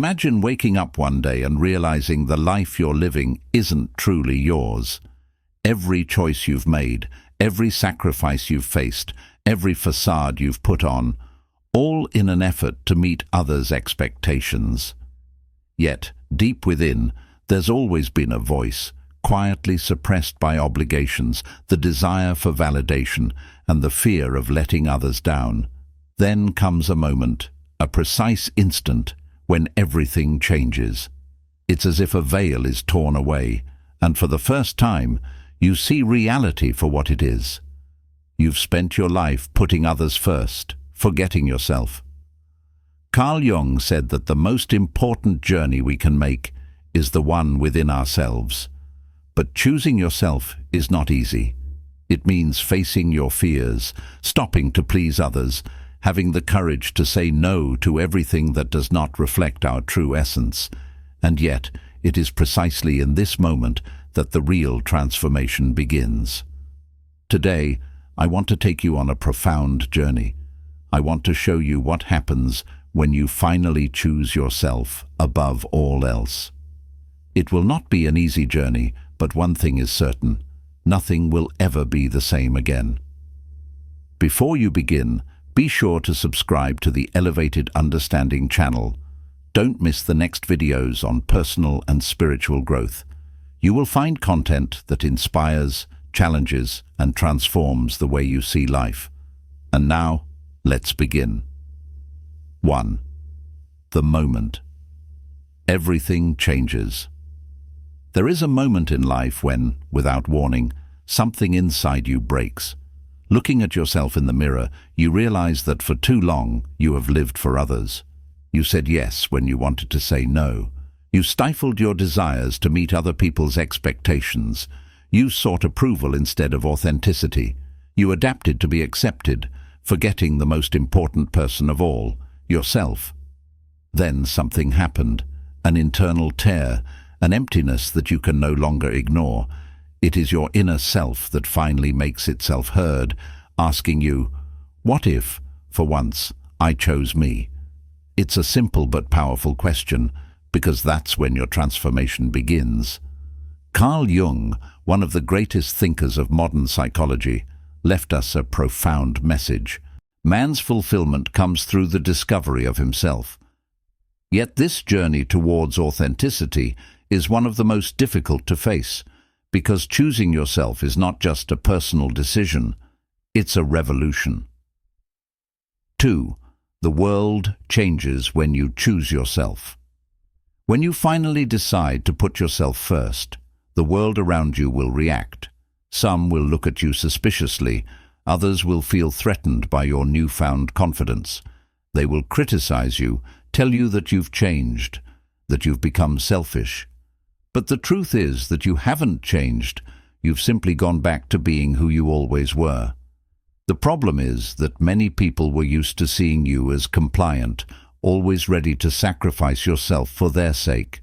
Imagine waking up one day and realizing the life you're living isn't truly yours. Every choice you've made, every sacrifice you've faced, every facade you've put on, all in an effort to meet others' expectations. Yet, deep within, there's always been a voice, quietly suppressed by obligations, the desire for validation, and the fear of letting others down. Then comes a moment, a precise instant, when everything changes. It's as if a veil is torn away, and for the first time, you see reality for what it is. You've spent your life putting others first, forgetting yourself. Carl Jung said that the most important journey we can make is the one within ourselves. But choosing yourself is not easy. It means facing your fears, stopping to please others, having the courage to say no to everything that does not reflect our true essence. And yet, it is precisely in this moment that the real transformation begins. Today, I want to take you on a profound journey. I want to show you what happens when you finally choose yourself above all else. It will not be an easy journey, but one thing is certain: nothing will ever be the same again. Before you begin, be sure to subscribe to the Elevated Understanding channel. Don't miss the next videos on personal and spiritual growth. You will find content that inspires, challenges, and transforms the way you see life. And now, let's begin. 1. The moment. Everything changes. There is a moment in life when, without warning, something inside you breaks. Looking at yourself in the mirror, you realize that for too long you have lived for others. You said yes when you wanted to say no. You stifled your desires to meet other people's expectations. You sought approval instead of authenticity. You adapted to be accepted, forgetting the most important person of all, yourself. Then something happened, an internal tear, an emptiness that you can no longer ignore. It is your inner self that finally makes itself heard, asking you, "What if, for once, I chose me?" It's a simple but powerful question, because that's when your transformation begins. Carl Jung, one of the greatest thinkers of modern psychology, left us a profound message. Man's fulfillment comes through the discovery of himself. Yet this journey towards authenticity is one of the most difficult to face, because choosing yourself is not just a personal decision, it's a revolution. 2. The world changes when you choose yourself. When you finally decide to put yourself first, the world around you will react. Some will look at you suspiciously, others will feel threatened by your newfound confidence. They will criticize you, tell you that you've changed, that you've become selfish. But the truth is that you haven't changed, you've simply gone back to being who you always were. The problem is that many people were used to seeing you as compliant, always ready to sacrifice yourself for their sake.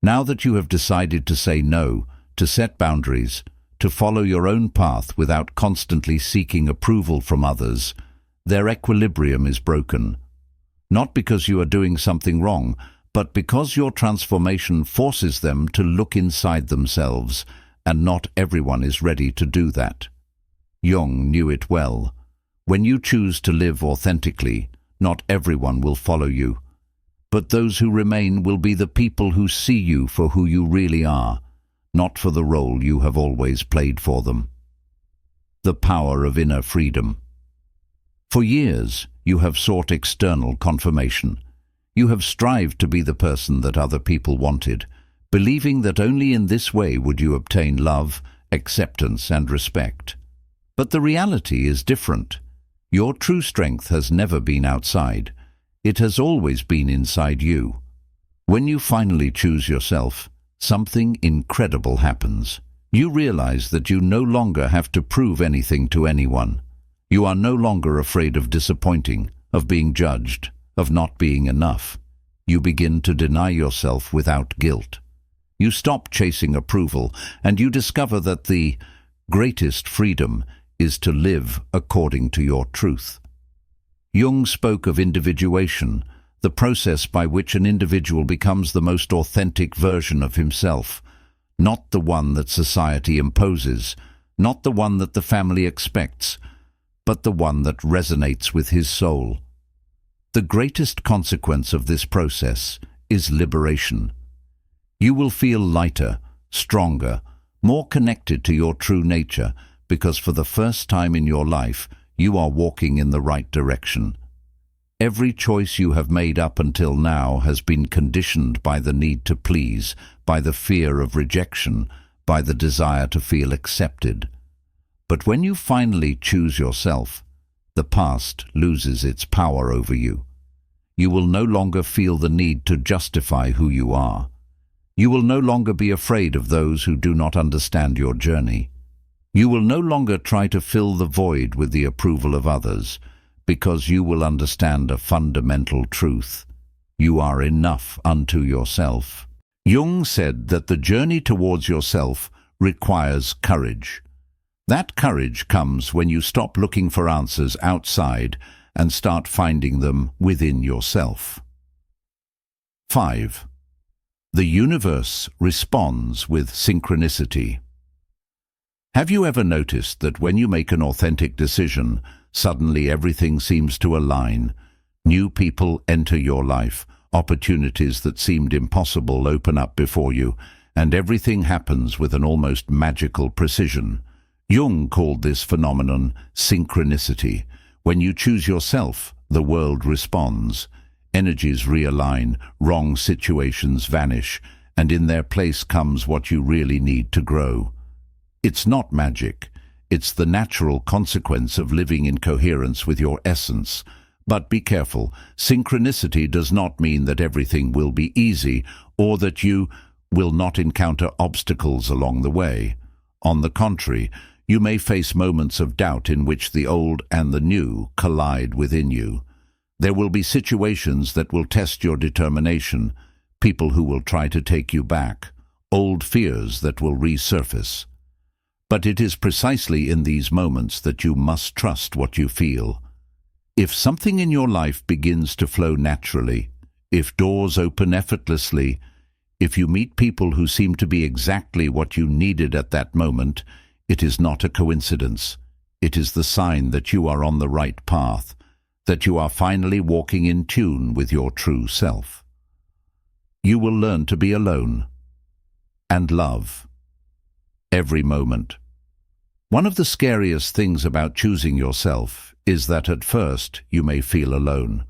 Now that you have decided to say no, to set boundaries, to follow your own path without constantly seeking approval from others, their equilibrium is broken. Not because you are doing something wrong, but because your transformation forces them to look inside themselves, and not everyone is ready to do that. Jung knew it well. When you choose to live authentically, not everyone will follow you. But those who remain will be the people who see you for who you really are, not for the role you have always played for them. The power of inner freedom. For years, you have sought external confirmation. You have strived to be the person that other people wanted, believing that only in this way would you obtain love, acceptance, and respect. But the reality is different. Your true strength has never been outside. It has always been inside you. When you finally choose yourself, something incredible happens. You realize that you no longer have to prove anything to anyone. You are no longer afraid of disappointing, of being judged, of not being enough. You begin to deny yourself without guilt. You stop chasing approval, and you discover that the greatest freedom is to live according to your truth. Jung spoke of individuation, the process by which an individual becomes the most authentic version of himself, not the one that society imposes, not the one that the family expects, but the one that resonates with his soul. The greatest consequence of this process is liberation. You will feel lighter, stronger, more connected to your true nature, because for the first time in your life, you are walking in the right direction. Every choice you have made up until now has been conditioned by the need to please, by the fear of rejection, by the desire to feel accepted. But when you finally choose yourself, the past loses its power over you. You will no longer feel the need to justify who you are. You will no longer be afraid of those who do not understand your journey. You will no longer try to fill the void with the approval of others, because you will understand a fundamental truth. You are enough unto yourself. Jung said that the journey towards yourself requires courage. That courage comes when you stop looking for answers outside and start finding them within yourself. 5. The universe responds with synchronicity. Have you ever noticed that when you make an authentic decision, suddenly everything seems to align? New people enter your life, opportunities that seemed impossible open up before you, and everything happens with an almost magical precision. Jung called this phenomenon synchronicity. When you choose yourself, the world responds. Energies realign, wrong situations vanish, and in their place comes what you really need to grow. It's not magic. It's the natural consequence of living in coherence with your essence. But be careful, synchronicity does not mean that everything will be easy or that you will not encounter obstacles along the way. On the contrary, you may face moments of doubt in which the old and the new collide within you. There will be situations that will test your determination, people who will try to take you back, old fears that will resurface. But it is precisely in these moments that you must trust what you feel. If something in your life begins to flow naturally, if doors open effortlessly, if you meet people who seem to be exactly what you needed at that moment, it is not a coincidence. It is the sign that you are on the right path, that you are finally walking in tune with your true self. You will learn to be alone and love every moment. One of the scariest things about choosing yourself is that at first you may feel alone.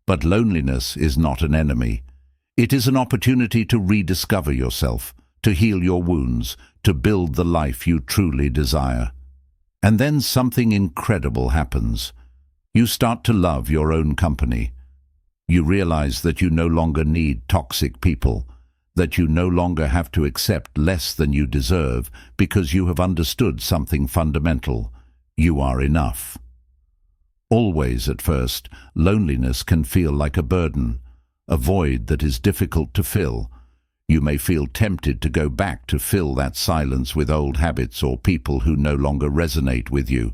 But loneliness is not an enemy. It is an opportunity to rediscover yourself, to heal your wounds, to build the life you truly desire. And then something incredible happens. You start to love your own company. You realize that you no longer need toxic people, that you no longer have to accept less than you deserve because you have understood something fundamental. You are enough. Always at first, loneliness can feel like a burden, a void that is difficult to fill. You may feel tempted to go back to fill that silence with old habits or people who no longer resonate with you.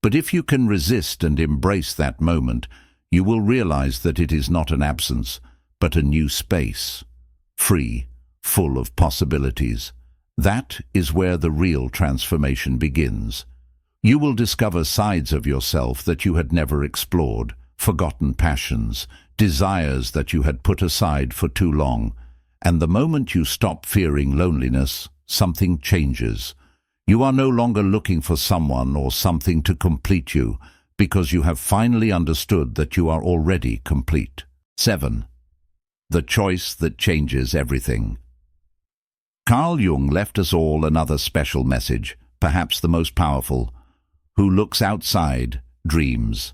But if you can resist and embrace that moment, you will realize that it is not an absence, but a new space, free, full of possibilities. That is where the real transformation begins. You will discover sides of yourself that you had never explored, forgotten passions, desires that you had put aside for too long. And the moment you stop fearing loneliness, something changes. You are no longer looking for someone or something to complete you, because you have finally understood that you are already complete. 7. The choice that changes everything. Carl Jung left us all another special message, perhaps the most powerful. Who looks outside, dreams.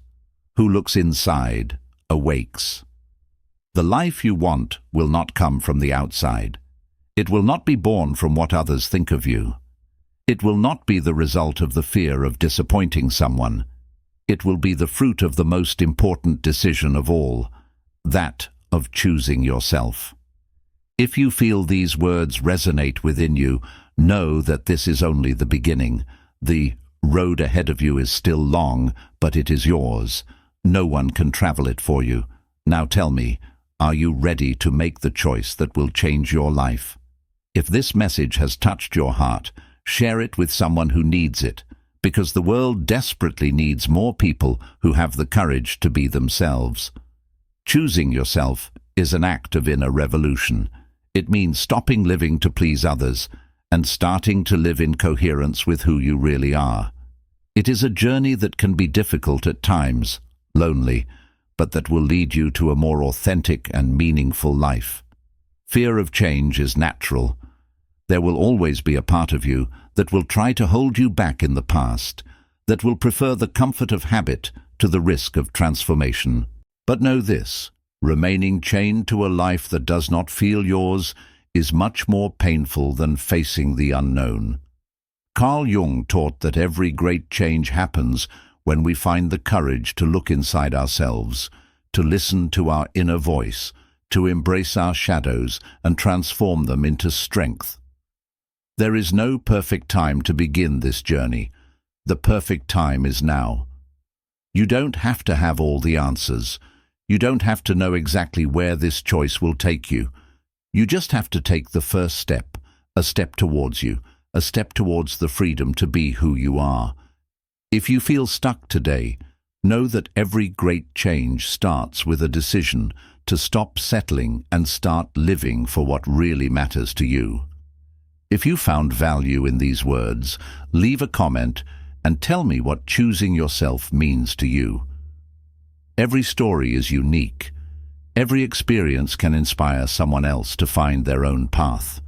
Who looks inside, awakes. The life you want will not come from the outside. It will not be born from what others think of you. It will not be the result of the fear of disappointing someone. It will be the fruit of the most important decision of all, that of choosing yourself. If you feel these words resonate within you, know that this is only the beginning. The road ahead of you is still long, but it is yours. No one can travel it for you. Now tell me, are you ready to make the choice that will change your life? If this message has touched your heart, share it with someone who needs it, because the world desperately needs more people who have the courage to be themselves. Choosing yourself is an act of inner revolution. It means stopping living to please others and starting to live in coherence with who you really are. It is a journey that can be difficult at times, lonely, but that will lead you to a more authentic and meaningful life. Fear of change is natural. There will always be a part of you that will try to hold you back in the past, that will prefer the comfort of habit to the risk of transformation. But know this, remaining chained to a life that does not feel yours is much more painful than facing the unknown. Carl Jung taught that every great change happens when we find the courage to look inside ourselves, to listen to our inner voice, to embrace our shadows and transform them into strength. There is no perfect time to begin this journey. The perfect time is now. You don't have to have all the answers. You don't have to know exactly where this choice will take you. You just have to take the first step, a step towards you, a step towards the freedom to be who you are. If you feel stuck today, know that every great change starts with a decision to stop settling and start living for what really matters to you. If you found value in these words, leave a comment and tell me what choosing yourself means to you. Every story is unique. Every experience can inspire someone else to find their own path.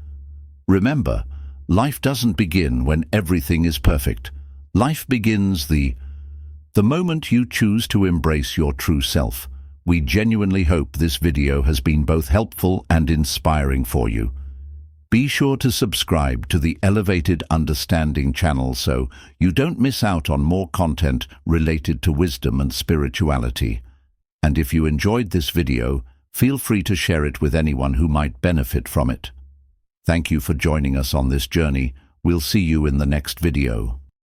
Remember, life doesn't begin when everything is perfect. Life begins the moment you choose to embrace your true self. We genuinely hope this video has been both helpful and inspiring for you. Be sure to subscribe to the Elevated Understanding channel so you don't miss out on more content related to wisdom and spirituality. And if you enjoyed this video, feel free to share it with anyone who might benefit from it. Thank you for joining us on this journey. We'll see you in the next video.